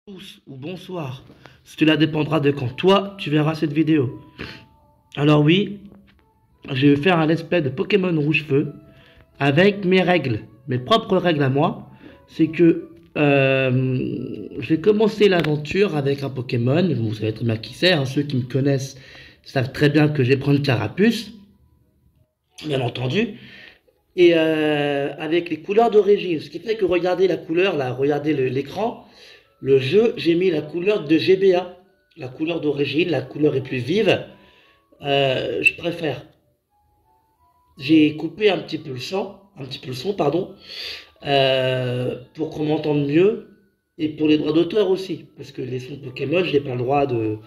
Tous ou bonsoir. Cela dépendra de quand toi tu verras cette vidéo. Alors oui, je vais faire un let's play de Pokémon Rouge Feu avec mes règles, mes propres règles à moi. C'est que j'ai commencé l'aventure avec un Pokémon. Vous savez très bien qui c'est, hein. Ceux qui me connaissent savent très bien que je vais prendre Carapuce, bien entendu. Et avec les couleurs d'origine, ce qui fait que regardez la couleur là, regardez l'écran. Le jeu, j'ai mis la couleur de GBA, la couleur d'origine, la couleur est plus vive. Je préfère. J'ai coupé un petit peu le son, pardon, pour qu'on m'entende mieux et pour les droits d'auteur aussi, parce que les sons de Pokémon, je n'ai pas le droit de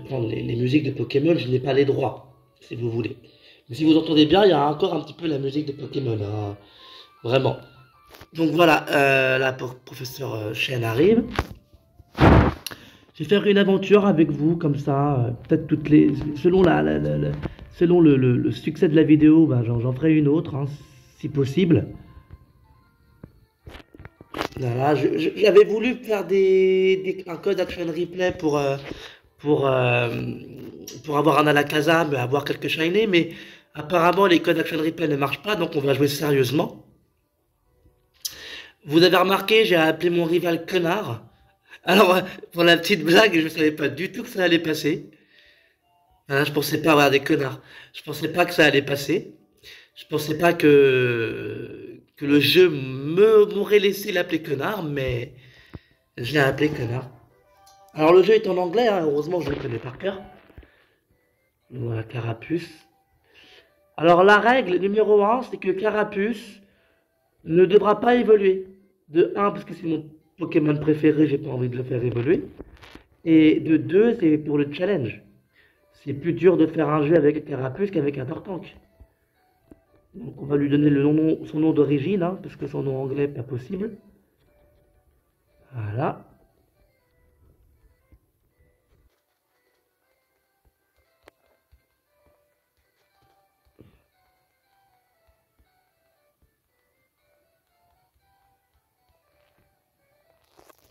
prendre les musiques de Pokémon, je n'ai pas les droits, si vous voulez. Mais si vous entendez bien, il y a encore un petit peu la musique de Pokémon, hein, vraiment. Donc voilà, là, professeur Chen arrive. Je vais faire une aventure avec vous, comme ça, peut-être selon selon le succès de la vidéo, ben, j'en ferai une autre, hein, si possible. Voilà, j'avais voulu faire un code action replay pour, euh, pour avoir un Alakazam, avoir quelques shiny, mais apparemment les codes action replay ne marchent pas, donc on va jouer sérieusement. Vous avez remarqué, j'ai appelé mon rival connard. Alors, pour la petite blague, je ne savais pas du tout que ça allait passer. Hein, je pensais pas avoir des connards. Je pensais pas que ça allait passer. Je pensais pas que le jeu m'aurait laissé l'appeler connard, mais je l'ai appelé connard. Alors, le jeu est en anglais, hein, heureusement je le connais par cœur. Voilà, Carapuce. Alors, la règle numéro 1, c'est que Carapuce ne devra pas évoluer. De 1, parce que c'est mon Pokémon préféré, j'ai pas envie de le faire évoluer. Et de 2, c'est pour le challenge. C'est plus dur de faire un jeu avec un Carapuce qu'avec un Tortank. Donc on va lui donner son nom d'origine, hein, parce que son nom anglais n'est pas possible. Voilà.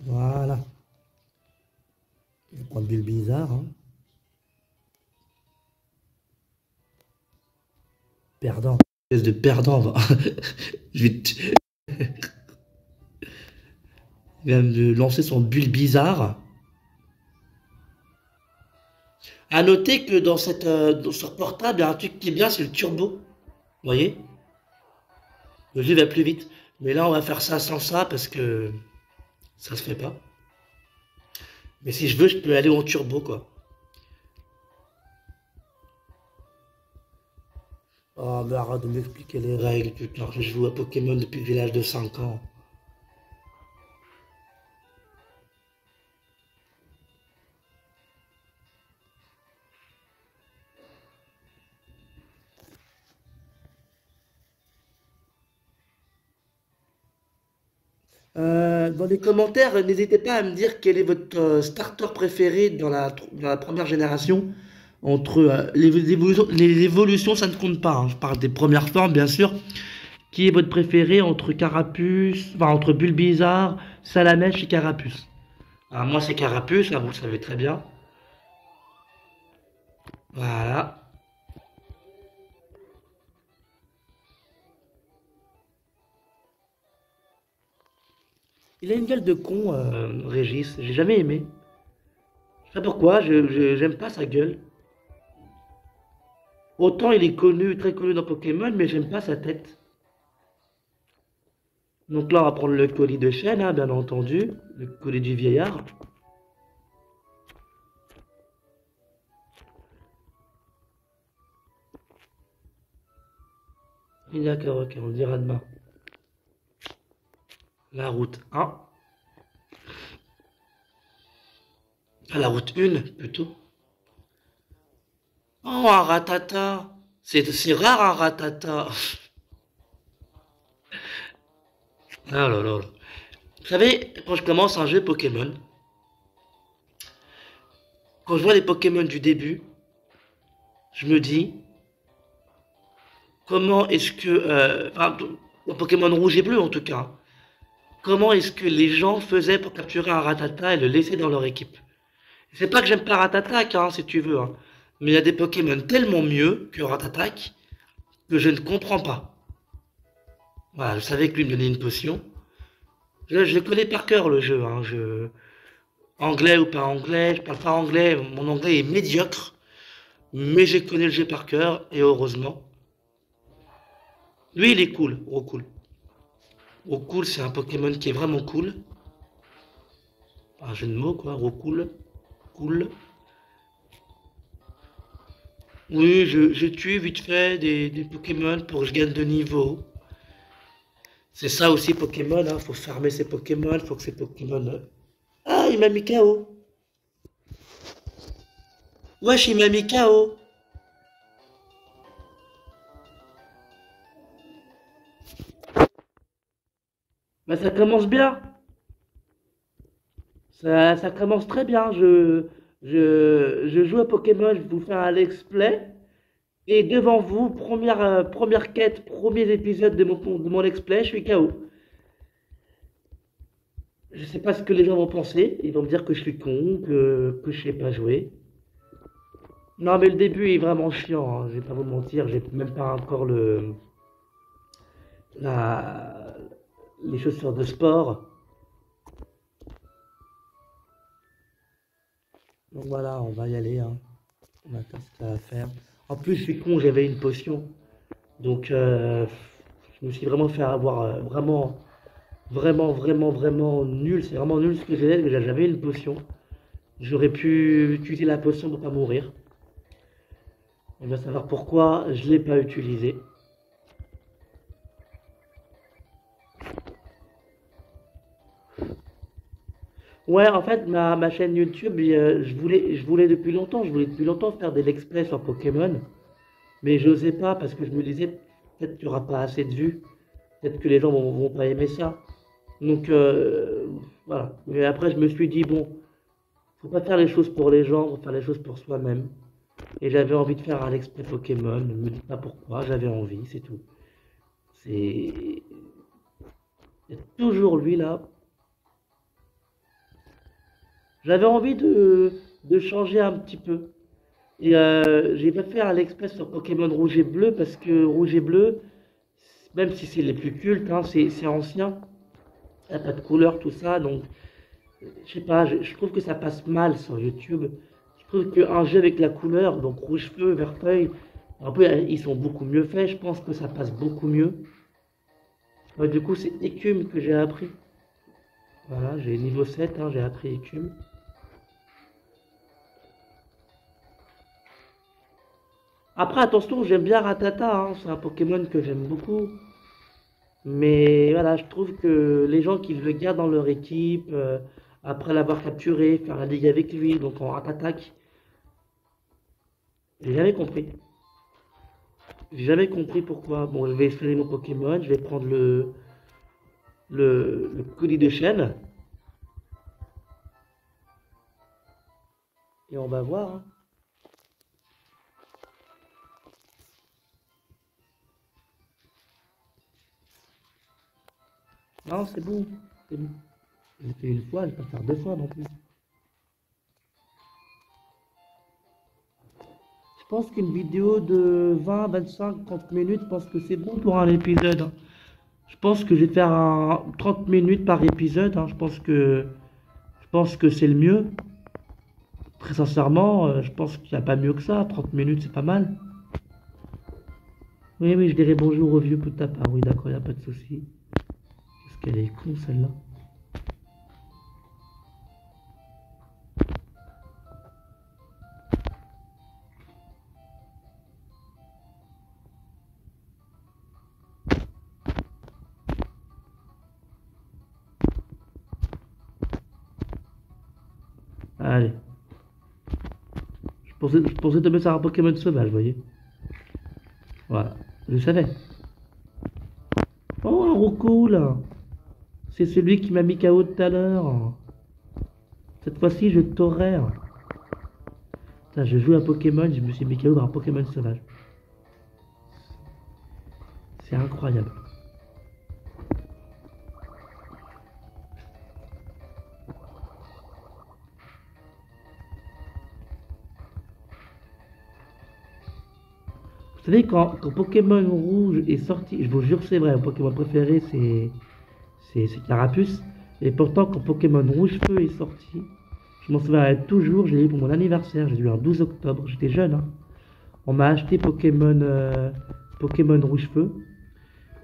Voilà. Je vais prendre Bulbizarre. Hein. Perdant. Espèce de perdant. Va. Je vais Il va me lancer son Bulbizarre. À noter que sur portable, il y a un truc qui est bien, c'est le turbo. Vous voyez? Le jeu va plus vite. Mais là, on va faire ça sans ça parce que ça se fait pas. Mais si je veux, je peux aller en turbo, quoi. Oh, mais arrête de m'expliquer les règles, putain. Je joue à Pokémon depuis l'âge de 5 ans. Dans les commentaires, n'hésitez pas à me dire quel est votre starter préféré dans la première génération. Entre les évolutions, ça ne compte pas, hein. Je parle des premières formes, bien sûr. Qui est votre préféré entre Carapuce, enfin entre Bulbizarre, Salamèche et Carapuce? Alors moi c'est Carapuce, là vous le savez très bien. Voilà. Il a une gueule de con, Régis. J'ai jamais aimé. Je sais pas pourquoi, j'aime pas sa gueule. Autant il est connu, très connu dans Pokémon, mais j'aime pas sa tête. Donc là, on va prendre le colis de chêne, hein, bien entendu. Le colis du vieillard. D'accord, ok, on le dira demain. La route 1. Ah, la route 1, plutôt. Oh, un ratata. C'est rare, un ratata. Ah là là là. Vous savez, quand je commence un jeu Pokémon, quand je vois les Pokémon du début, je me dis, comment est-ce que... enfin, dans Pokémon rouge et bleu en tout cas. comment est-ce que les gens faisaient pour capturer un Rattata et le laisser dans leur équipe. C'est pas que j'aime pas Rattatak, hein, si tu veux, hein. Mais il y a des Pokémon tellement mieux que Rattatak que je ne comprends pas. Voilà, je savais que lui me donnait une potion. Je le connais par cœur le jeu, hein. Anglais ou pas anglais, je parle pas anglais, mon anglais est médiocre, mais j'ai connu le jeu par cœur et heureusement. Lui il est cool, Rocool. Rocool c'est un Pokémon qui est vraiment cool. Un jeu de mots quoi, Rocool. Cool. Oui, je tue vite fait des Pokémon pour que je gagne de niveau. C'est ça aussi Pokémon, hein. Faut farmer ses Pokémon, faut que ces Pokémon. Ah, il m'a mis KO. Wesh, il m'a mis KO. Bah ça commence bien. Ça commence très bien. Je joue à Pokémon, je vous fais un let's play. Et devant vous, première quête, premier épisode de mon let's play, je suis KO. Je sais pas ce que les gens vont penser. Ils vont me dire que je suis con, que je sais pas jouer. Non, mais le début est vraiment chiant, hein. Je vais pas vous mentir, j'ai même pas encore la, les chaussures de sport. Donc voilà, on va y aller, hein. On va faire ce qu'il y a à faire. En plus, je suis con, j'avais une potion. Donc, je me suis vraiment fait avoir vraiment nul. C'est vraiment nul ce que j'ai fait. J'avais une potion. J'aurais pu utiliser la potion pour pas mourir. On va savoir pourquoi je l'ai pas utilisé. Ouais, en fait, ma chaîne YouTube, je voulais depuis longtemps faire des let's play sur Pokémon, mais j'osais pas parce que je me disais, peut-être qu'il n'y aura pas assez de vues, peut-être que les gens vont pas aimer ça. Donc, voilà. Mais après, je me suis dit, bon, faut pas faire les choses pour les gens, faut faire les choses pour soi-même. Et j'avais envie de faire un let's play Pokémon, ne me dites pas pourquoi, j'avais envie, c'est tout. C'est... Il y a toujours lui là. J'avais envie de changer un petit peu. Et j'ai pas fait un express sur Pokémon Rouge et Bleu parce que Rouge et Bleu, même si c'est les plus cultes, hein, c'est ancien. Il n'y a pas de couleur, tout ça. Donc, je sais pas, je trouve que ça passe mal sur YouTube. Je trouve qu'un jeu avec la couleur, donc Rouge Feu, Vert Feuille, un peu, ils sont beaucoup mieux faits. Je pense que ça passe beaucoup mieux. Ouais, du coup, c'est Écume que j'ai appris. Voilà, j'ai niveau 7, hein, j'ai appris Écume. Après, attention, j'aime bien Rattata, hein, c'est un Pokémon que j'aime beaucoup. Mais voilà, je trouve que les gens qui le gardent dans leur équipe, après l'avoir capturé, faire la ligue avec lui, donc en Rattatak, j'ai jamais compris. J'ai jamais compris pourquoi. Bon, je vais essayer mon Pokémon, je vais prendre le colis de chêne, et on va voir, hein. Non, c'est bon, c'est bon. Je l'ai fait une fois, je vais pas faire deux fois non plus. Je pense qu'une vidéo de 20, 25, 30 minutes, je pense que c'est bon pour un épisode, hein. Je pense que je vais faire 30 minutes par épisode, hein. Je pense que c'est le mieux. Très sincèrement, je pense qu'il n'y a pas mieux que ça. 30 minutes, c'est pas mal. Oui, oui, je dirais bonjour au vieux Potapa. Oui, d'accord, il n'y a pas de souci. Parce qu'elle est con, celle-là. Allez. Je pensais tomber sur un Pokémon sauvage, vous voyez. Voilà. Je savais. Oh, un Rocco, là. C'est celui qui m'a mis KO tout à l'heure. Cette fois-ci, je t'aurai. Putain, je joue à Pokémon, je me suis mis KO par un Pokémon sauvage. C'est incroyable. Vous savez, quand Pokémon Rouge est sorti, je vous jure c'est vrai, mon Pokémon préféré c'est Carapuce. Et pourtant, quand Pokémon Rouge Feu est sorti, je m'en souviens toujours, j'ai eu pour mon anniversaire, j'ai eu un 12 octobre, j'étais jeune, hein. On m'a acheté Pokémon Rouge Feu.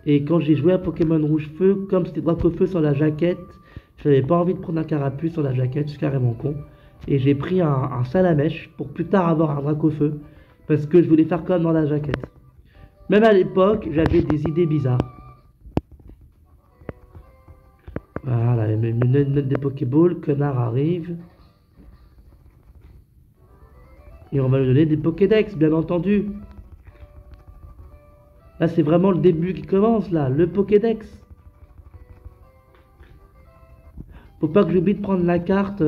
Et quand j'ai joué à Pokémon Rouge Feu, comme c'était Dracofeu sur la jaquette, je n'avais pas envie de prendre un Carapuce sur la jaquette, je suis carrément con. Et j'ai pris un Salamèche pour plus tard avoir un Dracofeu, parce que je voulais faire comme dans la jaquette. Même à l'époque, j'avais des idées bizarres. Voilà, mes notes des Pokéball, connard arrive. Et on va lui donner des Pokédex, bien entendu. Là, c'est vraiment le début qui commence, là, le Pokédex. Faut pas que j'oublie de prendre la carte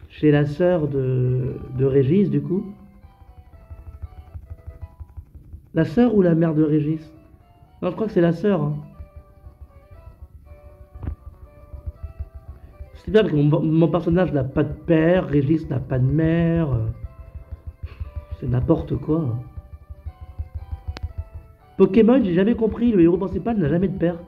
chez la sœur de Régis, du coup. La sœur ou la mère de Régis? Non, je crois que c'est la sœur, hein. C'est bien parce que mon personnage n'a pas de père, Régis n'a pas de mère. C'est n'importe quoi, hein. Pokémon, j'ai jamais compris, le héros principal n'a jamais de père.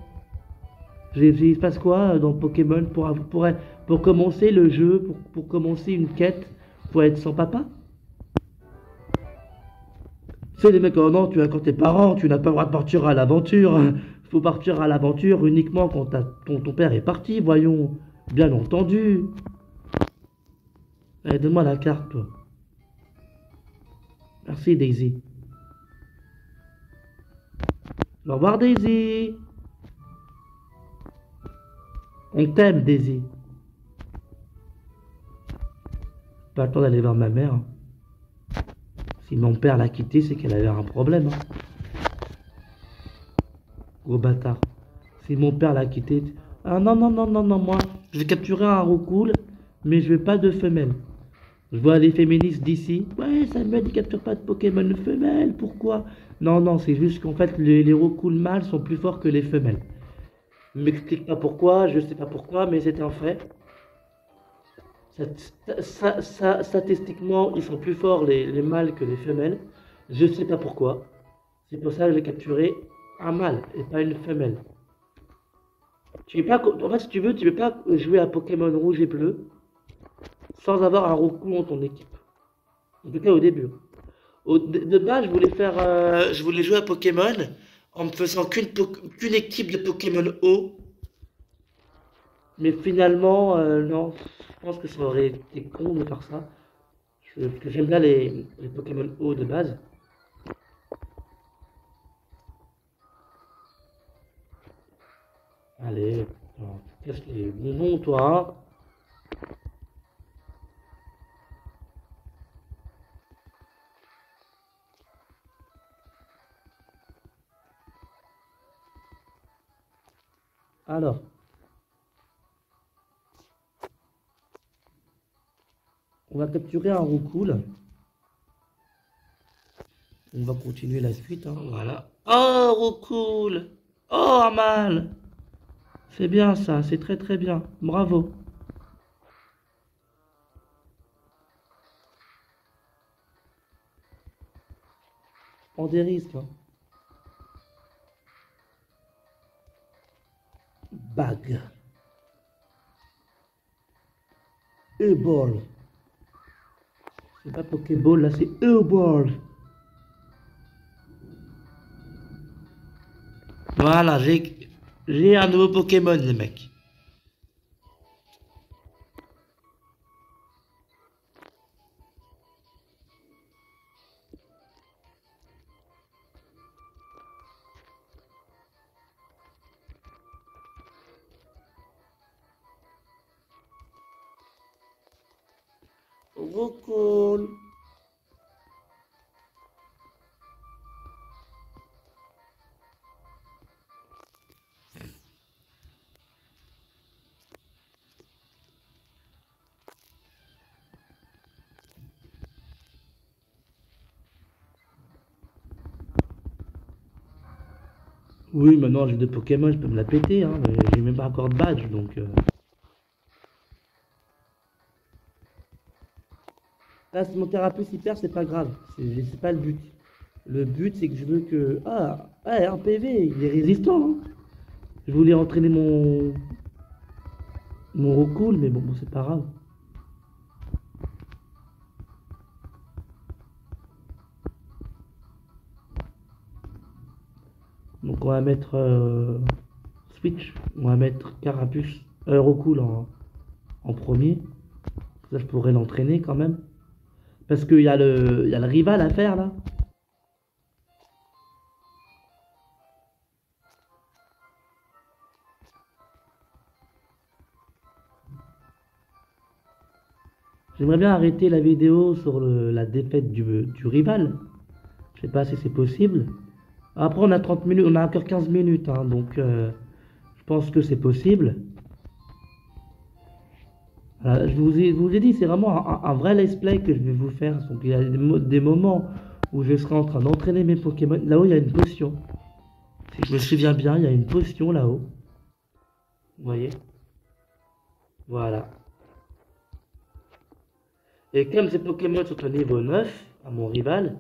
Il se passe quoi dans Pokémon pour commencer le jeu, pour commencer une quête, faut être sans papa? C'est les mecs, oh non, tu as quand tes parents, tu n'as pas le droit de partir à l'aventure. Faut partir à l'aventure uniquement quand ton père est parti, voyons. Bien entendu. Allez, donne-moi la carte, toi. Merci, Daisy. Au revoir, Daisy. On t'aime, Daisy. Pas le temps d'aller voir ma mère. Si mon père l'a quittée, c'est qu'elle avait un problème, hein. Gros bâtard. Si mon père l'a quitté... Ah non, non, non, non, non, moi, je vais capturer un roucoule, mais je veux pas de femelle. Je vois les féministes d'ici. Ouais, Samuel, il capture pas de Pokémon femelles, pourquoi? Non, non, c'est juste qu'en fait, les roucoules mâles sont plus forts que les femelles. Ne m'explique pas pourquoi, je sais pas pourquoi, mais c'est un fait. Statistiquement, ils sont plus forts les mâles que les femelles. Je sais pas pourquoi. C'est pour ça que j'ai capturé un mâle et pas une femelle. Tu peux pas, en fait, si tu veux, tu peux pas jouer à Pokémon rouge et bleu sans avoir un roucou dans ton équipe. En tout cas au début. De base, je voulais jouer à Pokémon en me faisant qu'une équipe de Pokémon O. Mais finalement, non, je pense que ça aurait été con de faire ça. Parce que j'aime bien les Pokémon O de base. Allez, casse les bonbons, toi, hein. Alors, on va capturer un roucoule. On va continuer la suite, hein, voilà. Oh, roucoule! Oh, un mâle! C'est bien ça, c'est très très bien. Bravo. Prends des risques, hein. Bague. E-ball. C'est pas Pokéball, là c'est E-ball. Voilà, j'ai un nouveau Pokémon, les mecs. Roucoule. Oui, maintenant j'ai deux Pokémon, je peux me la péter, hein. J'ai même pas encore de badge, donc... Là, si mon Carapuce y perd, c'est pas grave. C'est pas le but. Le but, c'est que je veux que... Ah, ouais, un PV, il est résistant, hein. Je voulais entraîner mon recool, mais bon, c'est pas grave. Donc on va mettre Switch, on va mettre Carapuce, recool en premier. Ça, je pourrais l'entraîner quand même. Parce il y a le rival à faire là. J'aimerais bien arrêter la vidéo sur la défaite du rival. Je sais pas si c'est possible. Après, on a 30 minutes, on a encore 15 minutes, hein, donc je pense que c'est possible. Je vous ai dit, c'est vraiment un vrai let's play que je vais vous faire. Donc, il y a des moments où je serai en train d'entraîner mes Pokémon. Là-haut, il y a une potion. Si je me souviens bien, il y a une potion là-haut. Vous voyez? Voilà. Et comme ces Pokémon sont au niveau 9, à mon rival,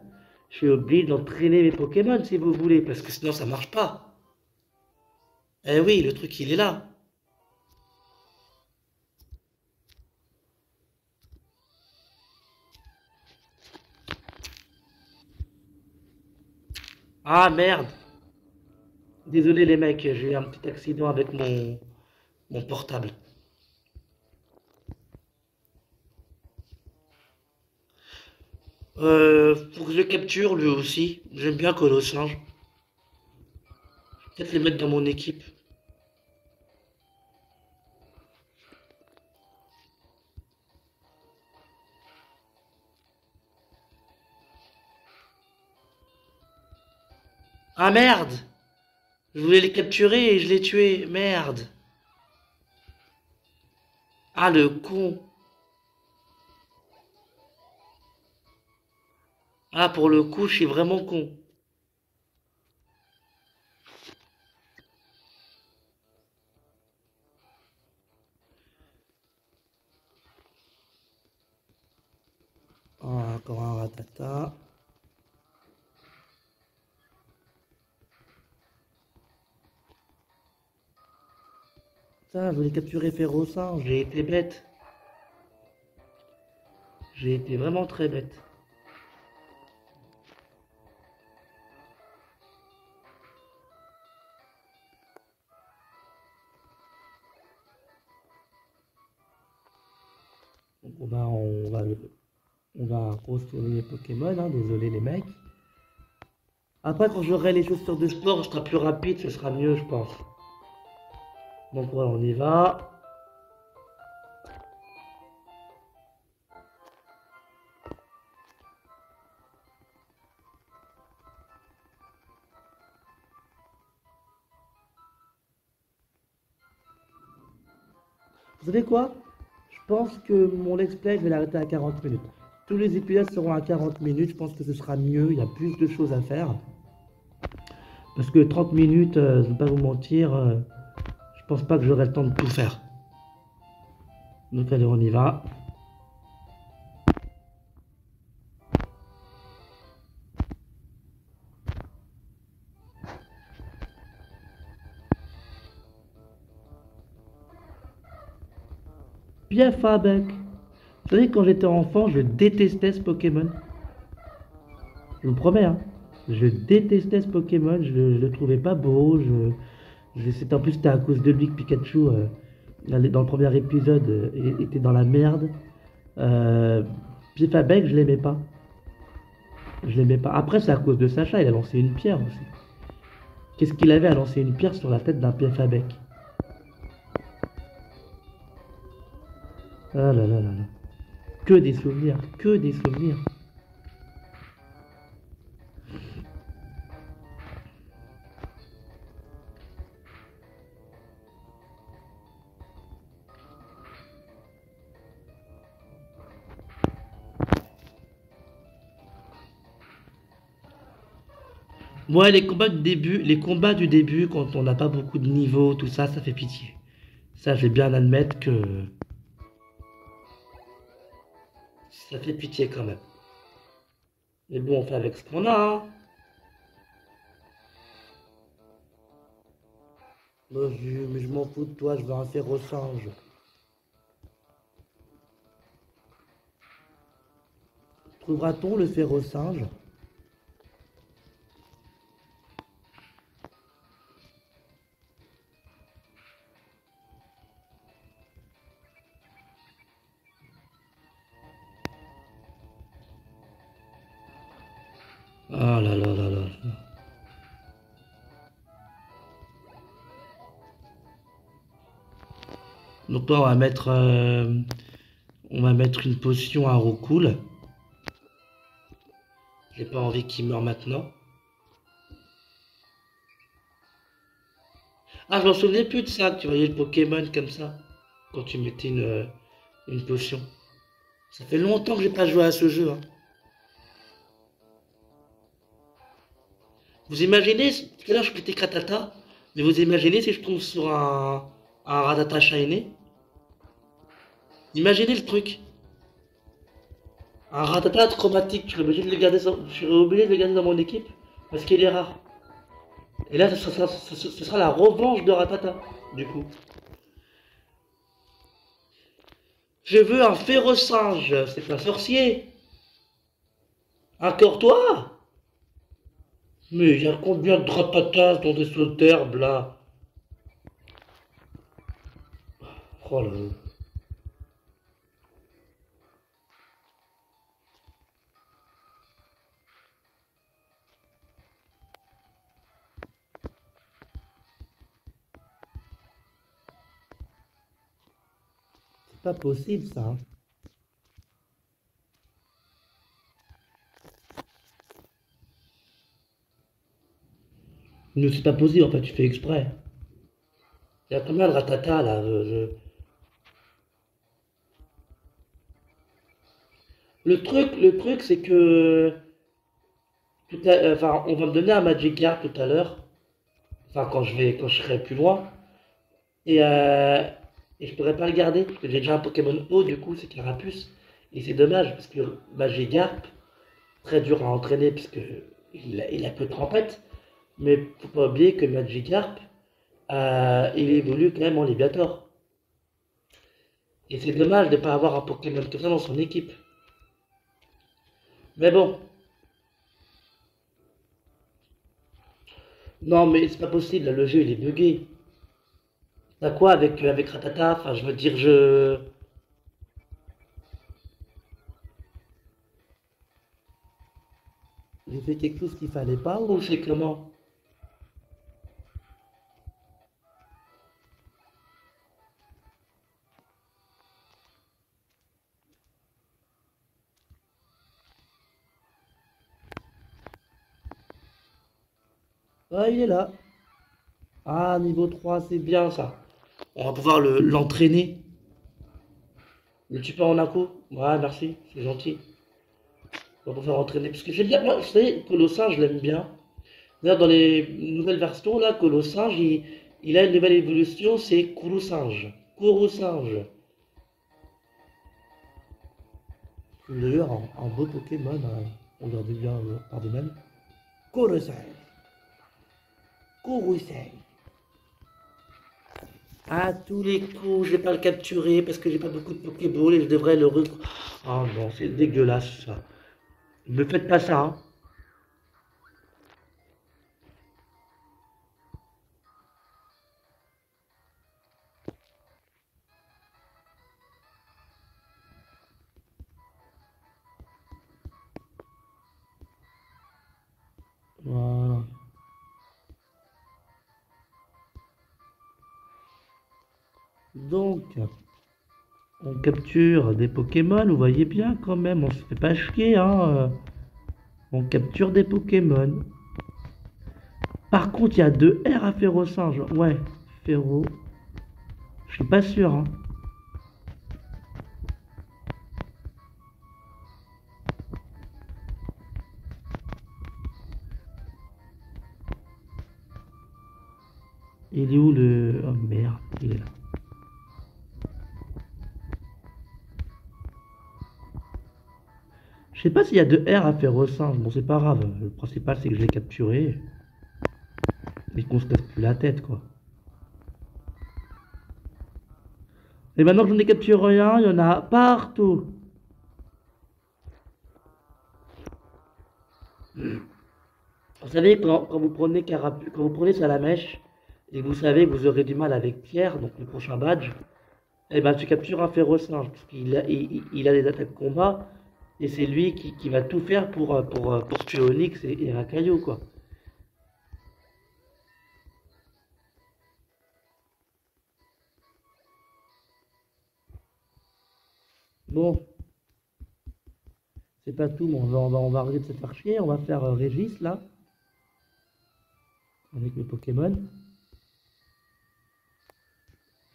je suis obligé d'entraîner mes Pokémon si vous voulez, parce que sinon ça marche pas. Eh oui, le truc il est là. Ah merde. Désolé les mecs, j'ai eu un petit accident avec mon portable. Faut que je le capture lui aussi. J'aime bien Colossinge. Peut-être les mettre dans mon équipe. Ah merde! Je voulais les capturer et je les tué. Merde. Ah le con. Ah pour le coup, je suis vraiment con. Ah, encore un ratata. Ça, je voulais capturer Ferrosin, j'ai été bête. J'ai été vraiment très bête. Donc on va construire les Pokémon, hein, désolé les mecs. Après, quand j'aurai les chaussures de sport, je serai plus rapide, ce sera mieux, je pense. Donc voilà, on y va. Vous savez quoi? Je pense que mon let's play, je vais l'arrêter à 40 minutes. Tous les épisodes seront à 40 minutes, je pense que ce sera mieux, il y a plus de choses à faire. Parce que 30 minutes, je ne vais pas vous mentir, je pense pas que j'aurai le temps de tout faire. Donc allez, on y va. Bien Fabec. Vous savez, quand j'étais enfant, je détestais ce Pokémon. Je vous promets, hein. Je détestais ce Pokémon, je le trouvais pas beau. En plus, c'était à cause de lui que Pikachu, dans le premier épisode, était dans la merde. Fabec, je l'aimais pas. Je l'aimais pas. Après, c'est à cause de Sacha, il a lancé une pierre aussi. Qu'est-ce qu'il avait à lancer une pierre sur la tête d'un Fabec? Ah là là là là. Que des souvenirs, que des souvenirs. Moi, les combats du début, quand on n'a pas beaucoup de niveau, tout ça, ça fait pitié. Ça, je vais bien admettre que ça fait pitié quand même. Mais bon, on fait avec ce qu'on a, hein. Vas-y, mais je m'en fous de toi, je veux un férocinge. Trouvera-t-on le férocinge? Ah là là là là. Donc là, on va mettre une potion à Roucoule. J'ai pas envie qu'il meure maintenant. Ah, je m'en souvenais plus de ça, que tu voyais le Pokémon comme ça, quand tu mettais une potion. Ça fait longtemps que j'ai pas joué à ce jeu, hein. Vous imaginez, parce que là je pétais Kratata, mais vous imaginez si je tombe sur un Rattata Shiny? Imaginez le truc. Un Rattata chromatique, je serais obligé de le garder dans mon équipe, parce qu'il est rare. Et là, ce sera la revanche de Rattata, du coup. Je veux un férocinge, c'est un sorcier. Encore toi? Mais il y a combien de Rattatas dans des sauts d'herbe là? Oh là là. C'est pas possible ça, hein. Mais c'est pas possible en fait, tu fais exprès. Il y a combien de Rattata là? Le truc c'est que enfin, on va me donner un Magikarp tout à l'heure. Enfin, quand je serai plus loin. Et, euh, et je pourrais pas le garder parce que j'ai déjà un Pokémon haut du coup, c'est Carapuce. Et c'est dommage parce que Magikarp, très dur à entraîner puisque il a peu de trempette. Mais faut pas oublier que Magikarp, il évolue quand même en Léviator. Et c'est dommage de ne pas avoir un Pokémon comme ça dans son équipe. Mais bon, non mais c'est pas possible, là, le jeu il est bugué. T'as quoi avec Ratata? Enfin, je veux dire, j'ai fait quelque chose qu'il fallait pas ou c'est comment? Ah, il est là. Ah, niveau 3 c'est bien ça. On va pouvoir l'entraîner. Le tu peux en un coup? Ouais, merci, c'est gentil. On va pouvoir entraîner. Parce que j'aime bien, moi, vous savez, Colossin, je l'aime bien. D'ailleurs, dans les nouvelles versions, là, Colossinge, il a une nouvelle évolution, c'est Kourousinge. Kourousinge. D'ailleurs, un beau Pokémon, hein. Regardez bien par de même. Kourousinge. Kourousinge. À tous les coups, je vais pas le capturer parce que j'ai pas beaucoup de Pokéball et je devrais le Oh non, c'est dégueulasse ça. Ne faites pas ça, hein. Voilà. Donc, on capture des Pokémon, vous voyez bien quand même, on se fait pas chier, hein. On capture des Pokémon. Par contre, il y a deux R à Férocinge. Ouais, Féro. Je suis pas sûr, hein. Il est où le... Oh merde, il est là. Je sais pas s'il y a deux R à Férocinge. Bon, c'est pas grave. Le principal, c'est que je l'ai capturé. Et qu'on se casse plus la tête, quoi. Et maintenant que j'en ai capturé un, il y en a partout. Vous savez, quand vous prenez quand vous prenez Salamèche, et que vous savez que vous aurez du mal avec Pierre, donc le prochain badge, eh ben tu captures un férocinge, parce qu'il a des attaques combat, et c'est lui qui va tout faire pour tuer Onyx et Rakaio, quoi. Bon, c'est pas tout, mais on va arrêter de se faire chier, on va faire Régis, là, avec mes Pokémon.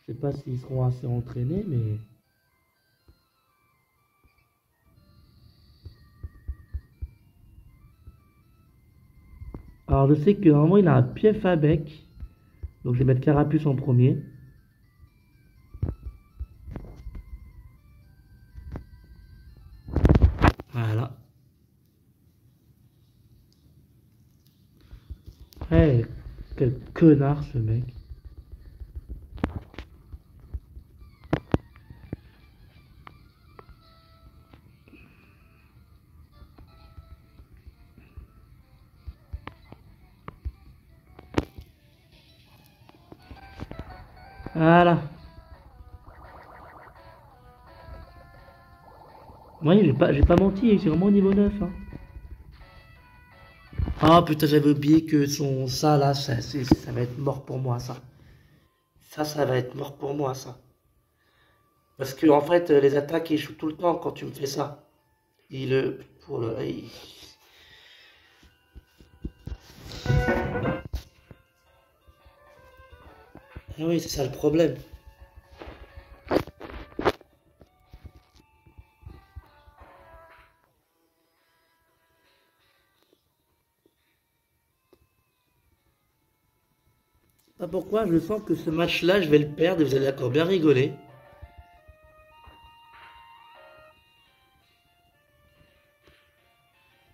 Je sais pas s'ils seront assez entraînés, mais... Alors je sais que normalement il a un pief à bec, donc je vais mettre Carapuce en premier. Voilà. Eh, quel connard ce mec. Voilà. Oui, j'ai pas menti, c'est vraiment au niveau 9. Hein. Ah putain, j'avais oublié que ça là, ça va être mort pour moi, ça. Ça va être mort pour moi, ça. Parce que en fait, les attaques échouent tout le temps quand tu me fais ça. Il pour le, il- Ah oui, c'est ça le problème. Pas pourquoi, je sens que ce match-là, je vais le perdre et vous allez encore bien rigoler.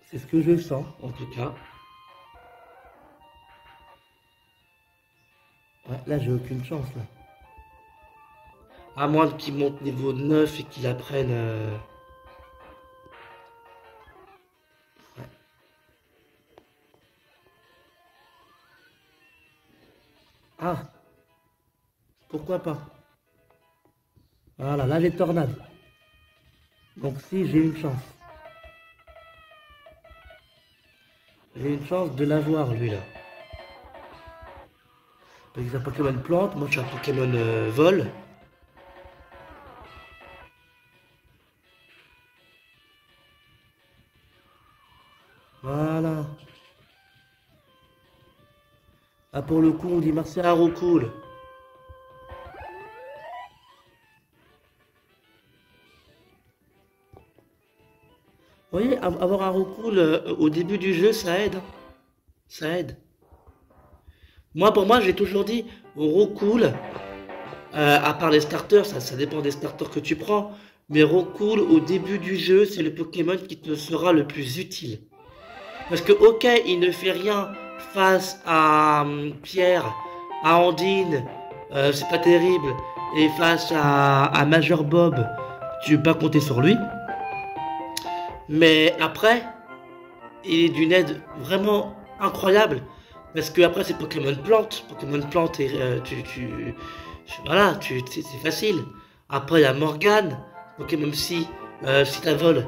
C'est ce que je sens, en tout cas. Ouais, là, j'ai aucune chance, là. À moins qu'il monte niveau 9 et qu'il apprenne... Ah, pourquoi pas? Voilà, là, j'ai tornade. Donc si, j'ai une chance. J'ai une chance de l'avoir, lui, là. Parce que c'est un Pokémon plante, moi, je suis un Pokémon vol. Voilà. Ah, pour le coup, on dit merci à Rocool. Vous voyez, avoir un Rocool au début du jeu, ça aide. Hein. Ça aide. Moi, pour moi, j'ai toujours dit, Rocool, à part les starters, ça dépend des starters que tu prends, mais Rocool, au début du jeu, c'est le Pokémon qui te sera le plus utile. Parce que, ok, il ne fait rien face à Pierre, à Andine, c'est pas terrible, et face à Major Bob, tu peux pas compter sur lui. Mais après, il est d'une aide vraiment incroyable. Parce que après, c'est Pokémon Plante. Pokémon Plante, et, voilà, c'est facile. Après, il y a Morgane. Pokémon Psy, si t'as vol,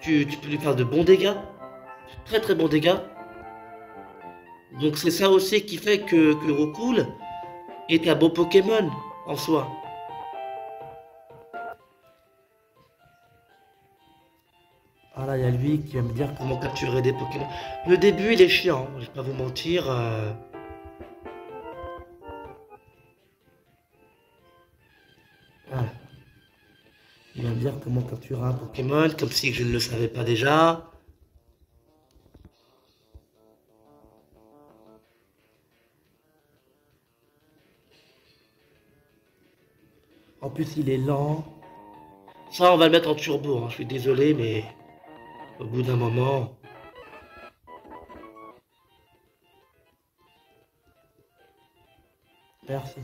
tu peux lui faire de bons dégâts. Très très bons dégâts. Donc c'est ça aussi qui fait que Rocool est un beau Pokémon en soi. Ah là, il y a lui qui va me dire comment capturer des Pokémon. Le début, il est chiant, je vais pas vous mentir. Voilà. Il va me dire comment capturer un Pokémon, comme si je ne le savais pas déjà. En plus, il est lent. Ça, on va le mettre en turbo, hein. Je suis désolé, mais au bout d'un moment... Merci.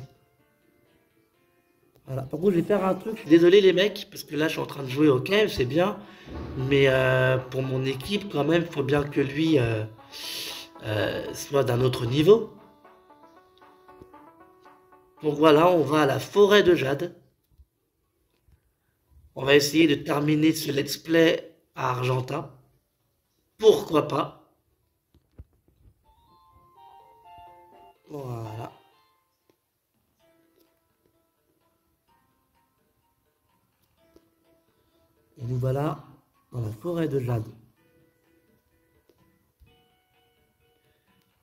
Voilà. Par contre, je vais faire un truc. Je suis désolé les mecs, parce que là, je suis en train de jouer au cave, c'est bien. Mais pour mon équipe, quand même, il faut bien que lui soit d'un autre niveau. Donc voilà, on va à la forêt de Jade. On va essayer de terminer ce let's play à Argentin. Pourquoi pas? Voilà. Et nous voilà dans la forêt de Jade.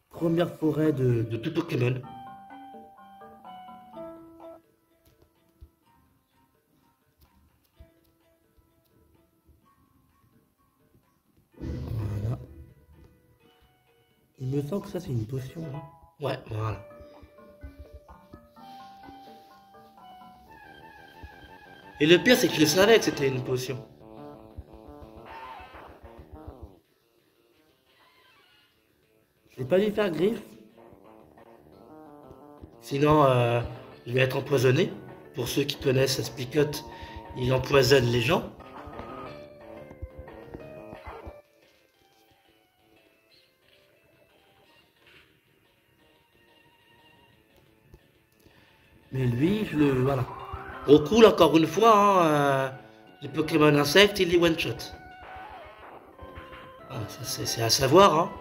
Première forêt de tout Pokémon. Voilà. Il me semble que ça c'est une potion. Hein. Ouais, voilà. Et le pire c'est que je savais que c'était une potion. Je n'ai pas dû faire griffe. Sinon, je vais être empoisonné. Pour ceux qui connaissent Aspicote, il empoisonne les gens. Mais lui, je le... Voilà. Au cool, encore une fois, hein, les Pokémon insectes, il les one-shot. Ah, ça, c'est à savoir, hein.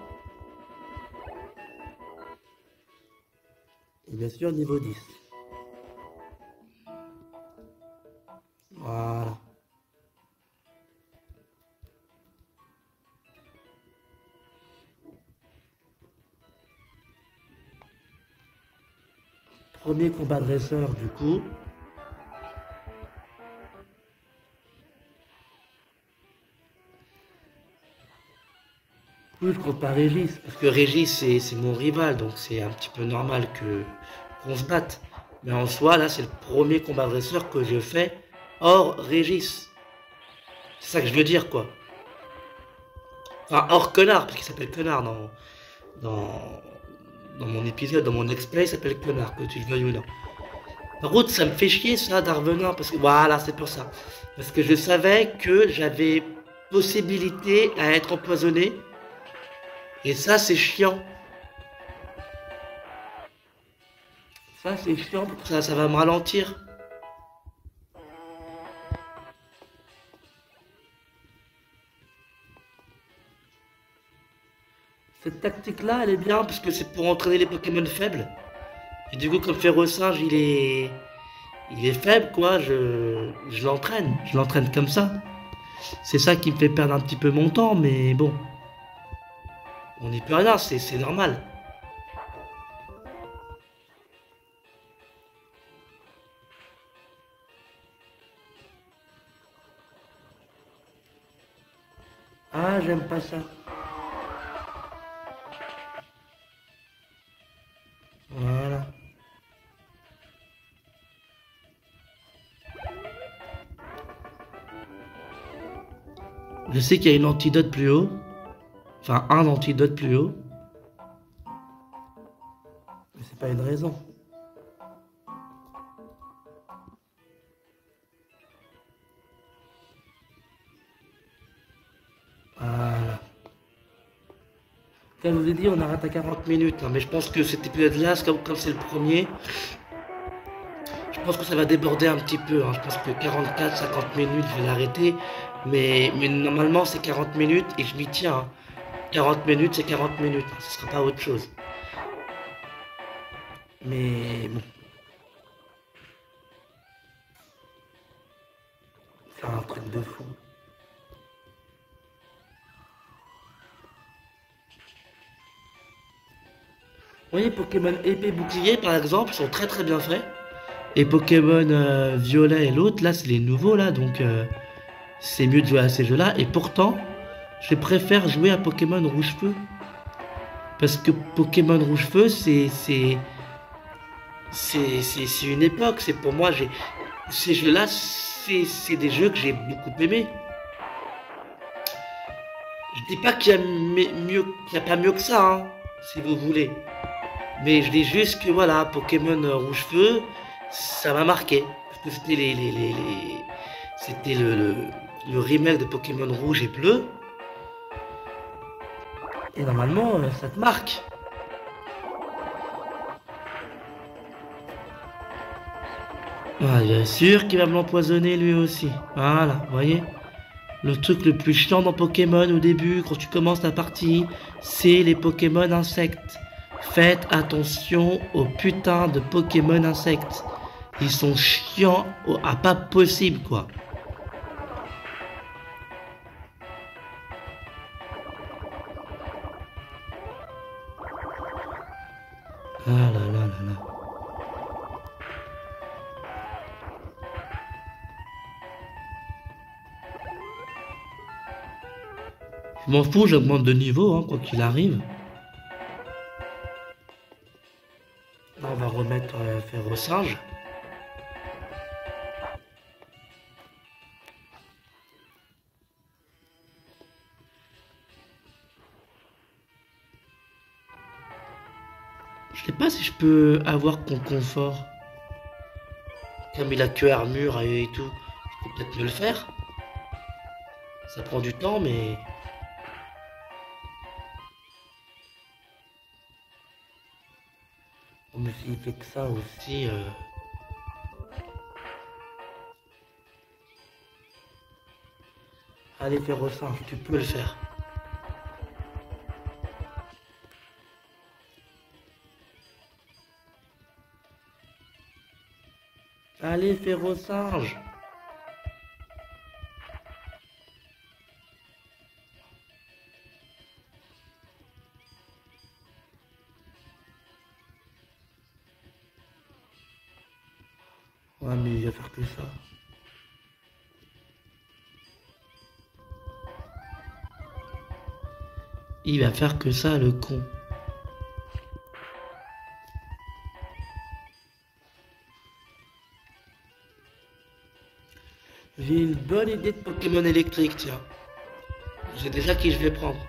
Et bien sûr, niveau 10. Voilà. Premier combat dresseur, du coup. Oui, je compte pas Régis, parce que Régis, c'est mon rival, donc c'est un petit peu normal qu'on se batte. Mais en soi, là, c'est le premier combat dresseur que je fais hors Régis. C'est ça que je veux dire, quoi. Enfin, hors connard, parce qu'il s'appelle connard dans, dans mon épisode, dans mon explay, il s'appelle connard, que tu le veuilles ou non. Par contre, ça me fait chier, ça, d'Arvenin, parce que, voilà, c'est pour ça. Parce que je savais que j'avais possibilité à être empoisonné. Et ça, c'est chiant. Ça, c'est chiant, ça va me ralentir. Cette tactique-là, elle est bien, parce que c'est pour entraîner les Pokémon faibles. Et du coup, comme Ferrosinge, il est faible, quoi, je l'entraîne comme ça. C'est ça qui me fait perdre un petit peu mon temps, mais bon. On n'y peut rien, c'est normal. Ah, j'aime pas ça. Voilà. Je sais qu'il y a une antidote plus haut. Enfin, un antidote plus haut. Mais c'est pas une raison. Voilà. Comme je vous ai dit, on arrête à 40 minutes. Hein, mais je pense que cet épisode-là, comme c'est le premier, je pense que ça va déborder un petit peu. Hein. Je pense que 44, 50 minutes, je vais l'arrêter. Mais normalement, c'est 40 minutes et je m'y tiens. Hein. 40 minutes, c'est 40 minutes. Hein. Ce sera pas autre chose. Mais bon. C'est un truc de fou. Vous voyez, Pokémon épée bouclier, par exemple, sont très très bien faits. Et Pokémon violet et l'autre, là, c'est les nouveaux, là, donc c'est mieux de jouer à ces jeux-là. Et pourtant, je préfère jouer à Pokémon Rouge-Feu. Parce que Pokémon Rouge-Feu, c'est une époque. C'est pour moi, ces jeux-là, c'est des jeux que j'ai beaucoup aimés. Je dis pas qu'il y a mieux, qu'il y a pas mieux que ça, hein, si vous voulez. Mais je dis juste que voilà, Pokémon Rouge-Feu, ça m'a marqué. que c'était c'était le remake de Pokémon Rouge et Bleu. Et normalement, ça te marque. Ah, bien sûr qu'il va me l'empoisonner lui aussi. Voilà, vous voyez? Le truc le plus chiant dans Pokémon au début, quand tu commences la partie, c'est les Pokémon insectes. Faites attention aux putains de Pokémon insectes. Ils sont chiants à pas possible, quoi. Ah là là là là. Je m'en fous, j'augmente de niveau, hein, quoi qu'il arrive. Là, on va remettre faire au singe. Je sais pas si je peux avoir con confort. Comme il a que armure et tout, je peux peut-être mieux le faire. Ça prend du temps, mais... Mais s'il fait que ça aussi... Allez, faire au singe, tu peux le faire. Allez, faire au singe. Ouais, mais il va faire que ça. Il va faire que ça, le con. J'ai une bonne idée de Pokémon électrique, tiens. J'ai déjà qui je vais prendre.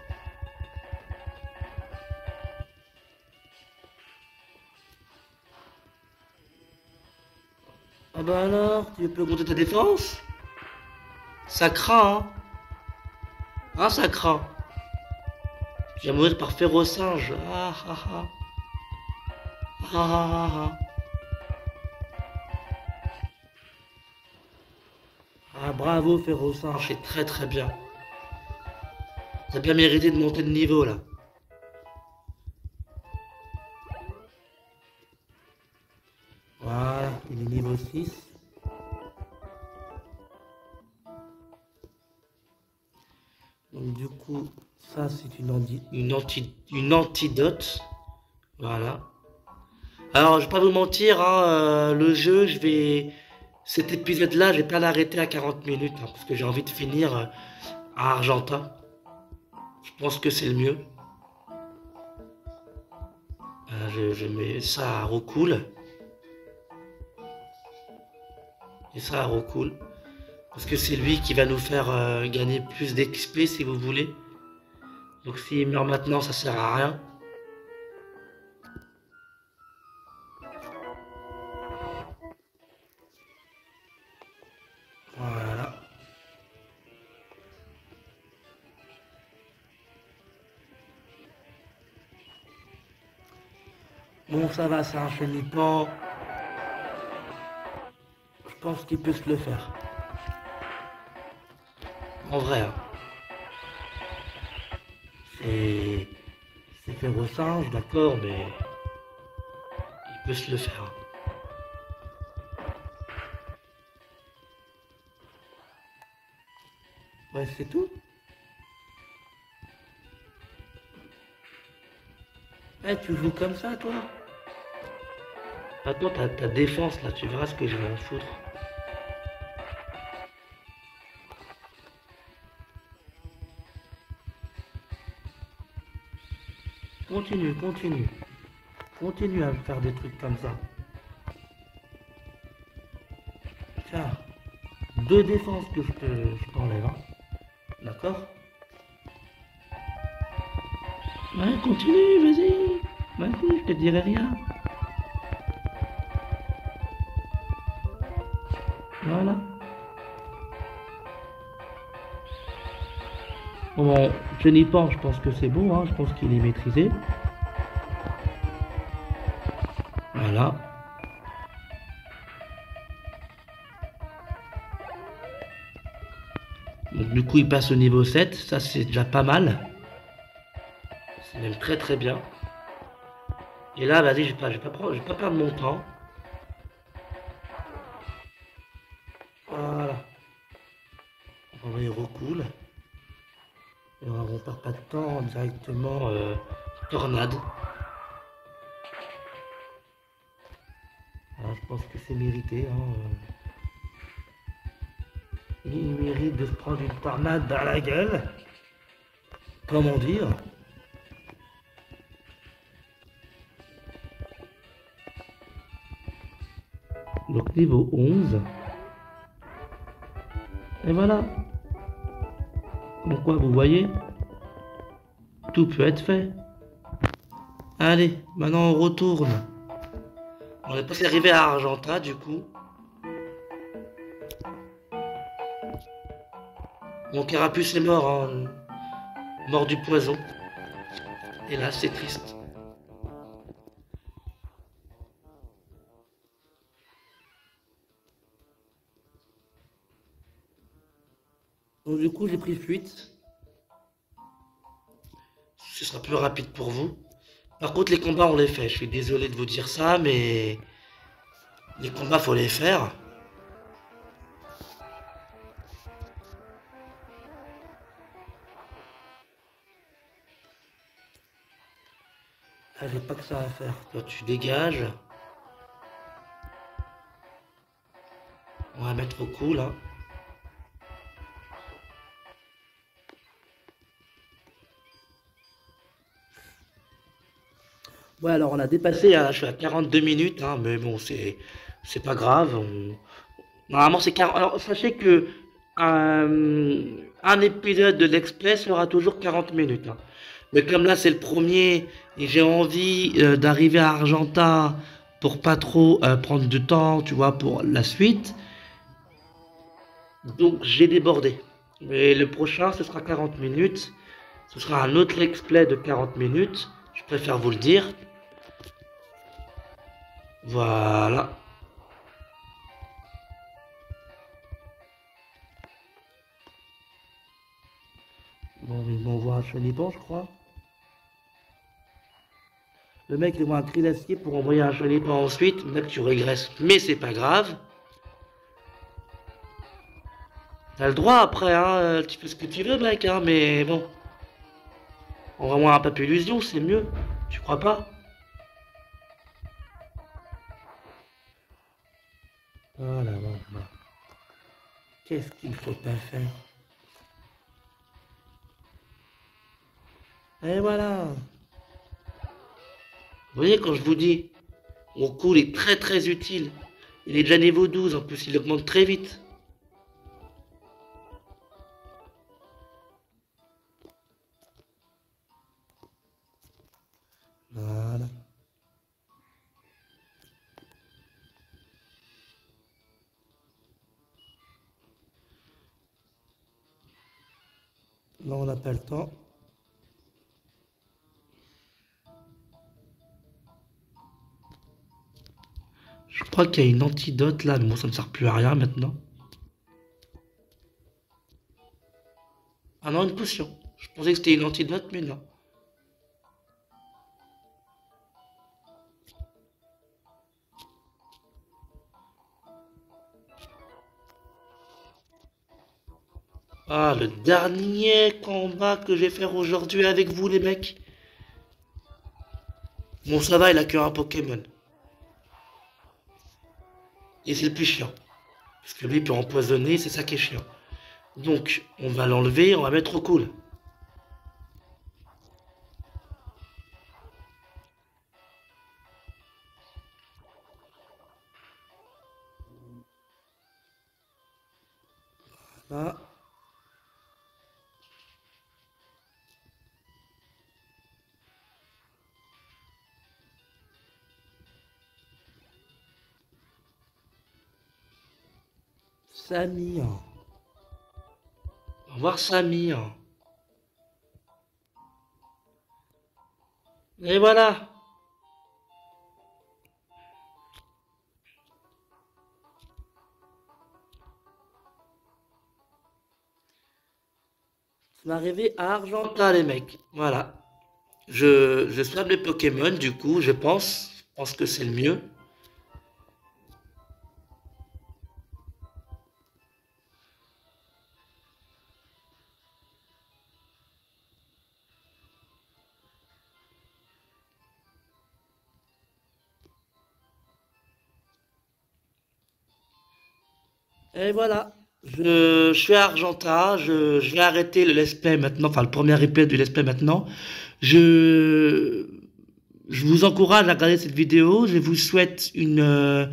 Ah bah alors, tu peux augmenter ta défense? Ça craint, hein? Hein, ça craint. Tu vas mourir par férocinge. Ah ah ah. Ah ah ah. Ah bravo férocinge, c'est très très bien. T'as bien mérité de monter de niveau là. Voilà, il est niveau 6. Donc du coup, ça c'est une antidote. Voilà. Alors, je vais pas vous mentir, hein, le jeu, cet épisode-là, je vais pas l'arrêter à 40 minutes, hein, parce que j'ai envie de finir à Argentat. Je pense que c'est le mieux. Je mets ça à Roucoule. Et ça à Roucoule. Parce que c'est lui qui va nous faire gagner plus d'XP, si vous voulez. Donc s'il meurt maintenant, ça sert à rien. Voilà. Bon, ça va, c'est un chenipan. Je pense qu'il peut se le faire. En vrai, hein. C'est fait au singe, d'accord, mais il peut se le faire. Ouais, c'est tout. Eh, tu joues comme ça, toi? Attends, ta défense, là, tu verras ce que je vais en foutre. Continue, continue. Continue à me faire des trucs comme ça. Tiens, 2 défenses que je t'enlève, hein. D'accord? Ouais, continue, vas-y. Vas-y, je te dirai rien. Voilà. Bon, je n'y pense, je pense que c'est bon, hein, je pense qu'il est maîtrisé. Voilà. Donc du coup il passe au niveau 7, ça c'est déjà pas mal. C'est même très très bien. Et là, vas-y, je vais pas perdre mon temps. Voilà. On va y recoule. Et on perd pas de temps directement tornade. Voilà, je pense que c'est mérité. Hein. Il mérite de se prendre une tornade dans la gueule. Comment dire? Donc niveau 11. Et voilà. Comme quoi, vous voyez, tout peut être fait. Allez, maintenant on retourne. On est pas arrivé à Argenta du coup. Mon carapuce est mort, hein. Mort du poison. Et là, c'est triste. Donc du coup, j'ai pris fuite. Ce sera plus rapide pour vous. Par contre, les combats, on les fait. Je suis désolé de vous dire ça, mais les combats, faut les faire. Ah, j'ai pas que ça à faire. Toi, tu dégages. On va mettre au cou, là. Ouais, alors on a dépassé, je suis à 42 minutes, hein, mais bon, c'est pas grave. Normalement, c'est 40. Alors, sachez que un épisode de l'Express sera toujours 40 minutes. Hein. Mais comme là, c'est le premier, et j'ai envie d'arriver à Argenta pour pas trop prendre de temps, tu vois, pour la suite. Donc, j'ai débordé. Mais le prochain, ce sera 40 minutes. Ce sera un autre Let's Play de 40 minutes. Je préfère vous le dire. Voilà. Bon, il m'envoie un chenipan, je crois. Le mec il voit un cri d'acier pour envoyer un chenipan ensuite. Mec, tu régresses. Mais c'est pas grave. T'as le droit après, hein. Tu fais ce que tu veux, mec, hein. Mais bon. Envoie-moi un papier illusion, c'est mieux. Tu crois pas? Voilà, voilà. Qu'est-ce qu'il faut pas faire? Et voilà. Vous voyez, quand je vous dis, mon coup est très très utile. Il est déjà niveau 12, en plus il augmente très vite. Voilà. Là, on n'a pas le temps. Je crois qu'il y a une antidote là, mais moi ça ne sert plus à rien maintenant. Ah non, une potion. Je pensais que c'était une antidote, mais non. Ah, le dernier combat que je vais faire aujourd'hui avec vous, les mecs. Bon, ça va, il a que un Pokémon. Et c'est le plus chiant. Parce que lui il peut empoisonner, c'est ça qui est chiant. Donc, on va l'enlever, on va mettre au cool. Là. Samy. Au revoir, Samy. Et voilà. C'est arrivé à Argenta, les mecs. Voilà. Je swap les Pokémon, du coup, je pense. Je pense que c'est le mieux. Et voilà. Je suis à Argenta, je vais arrêter le let's play maintenant, enfin le premier replay du let's play maintenant. Je, je vous encourage à regarder cette vidéo, je vous souhaite une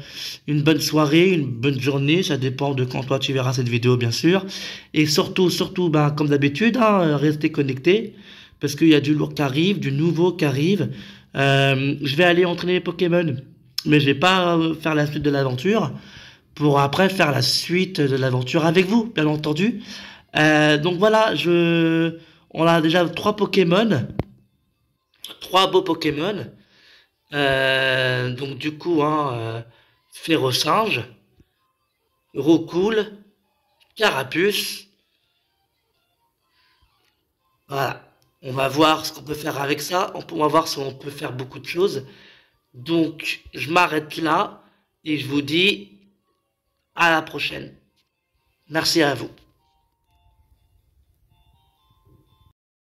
bonne soirée, une bonne journée, ça dépend de quand toi tu verras cette vidéo bien sûr. Et surtout, bah, comme d'habitude, hein, restez connectés, parce qu'il y a du lourd qui arrive, du nouveau qui arrive. Je vais aller entraîner les Pokémon, mais je vais pas faire la suite de l'aventure pour après faire la suite de l'aventure avec vous, bien entendu. Donc voilà, on a déjà trois Pokémon, trois beaux Pokémon. Donc du coup, hein, Férosinge, Roucoule, Carapuce. Voilà. On va voir ce qu'on peut faire avec ça. On va voir si on peut faire beaucoup de choses. Donc, je m'arrête là et je vous dis à la prochaine. Merci à vous.